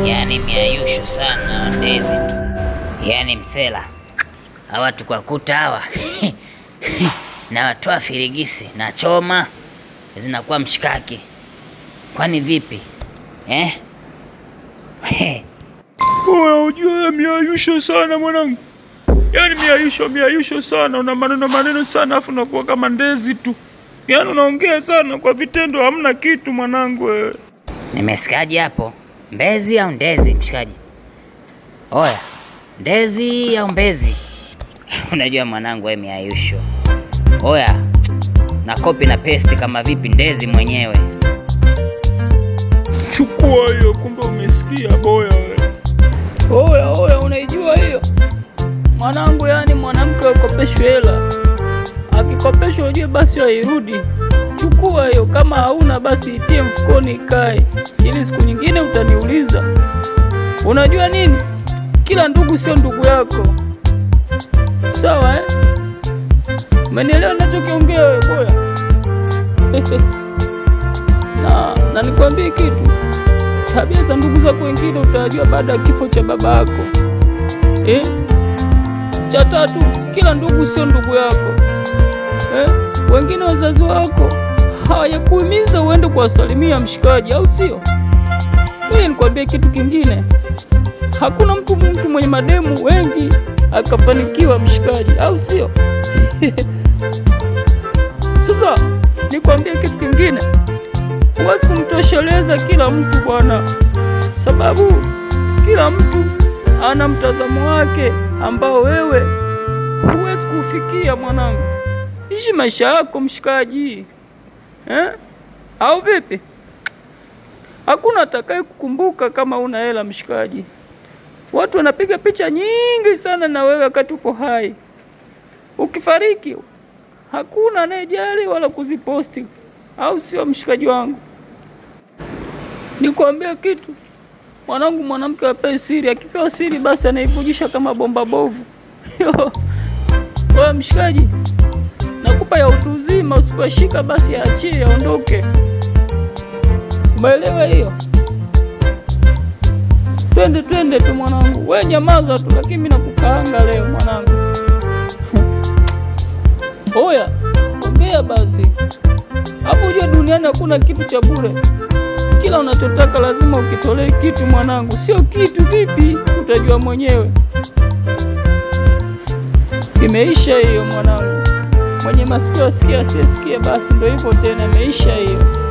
Yani miayusho sana ndezi tu. Yani msela hawa tukwakuta hawa na watoa firigisi na choma zinakuwa mshikaki. Kwani vipi? Oya, ujue miayusho sana mwanangu. Yani miayusho sana, una maneno sana afu unakuwa kama ndezi tu. Yani unaongea sana kwa vitendo, hamna kitu mwanangu wewe. Nimesikaji hapo? Mbezi au ndezi mshikaji? Oya, ndezi au mbezi? Unajua mwanangu wewe miayusho. Oya, na copy na paste kama vipi ndezi mwenyewe. Chukua hiyo, kumbe umesikia boya wewe. Oya, unaijua hiyo? Mwanangu, yani mwanamke akopeshwe hela, akikopeshwa ujue basi hairudi. Chukua hiyo, kama hauna basi itie mfukoni ikae, ili siku nyingine utaniuliza. Unajua nini? Kila ndugu sio ndugu yako. Sawa Umenielewa ninachokiongea wewe boya? na nikwambie kitu, tabia za ndugu zako wengine utajua baada ya kifo cha baba yako. Cha tatu, kila ndugu sio ndugu yako. Wengine wazazi wako hawajakuhimiza uende kuwasalimia mshikaji, au sio? Mimi nikwambie kitu kingine, hakuna mtu mwenye mademu wengi akafanikiwa mshikaji, au sio? Sasa nikwambie kitu kingine, huwezi kumtosheleza kila mtu bwana, sababu kila mtu ana mtazamo wake ambao wewe huwezi kufikia mwanangu. Ishi maisha yako mshikaji, au vipi? Hakuna atakaye kukumbuka kama una hela mshikaji. Watu wanapiga picha nyingi sana na wewe wakati upo hai. Ukifariki hakuna anayejali wala kuziposti, au sio mshikaji wangu? Nikwambia kitu mwanangu, mwanamke apewe siri, akipewa siri basi anaivujisha kama bomba bovu. Wewe mshikaji, nakupa ya utu uzima, usiposhika basi aachie aondoke. Umeelewa hiyo? Twende tu mwanangu. Wewe nyamaza tu, lakini mimi nakukaanga leo mwanangu. Oya, ongea basi. Hapo ujue duniani hakuna kitu cha bure. Kila unachotaka lazima ukitolee kitu mwanangu. Sio kitu vipi? Utajua mwenyewe. Imeisha hiyo mwanangu. Mwenye masikio asikia, asiyesikia basi ndio hivyo tena, imeisha hiyo.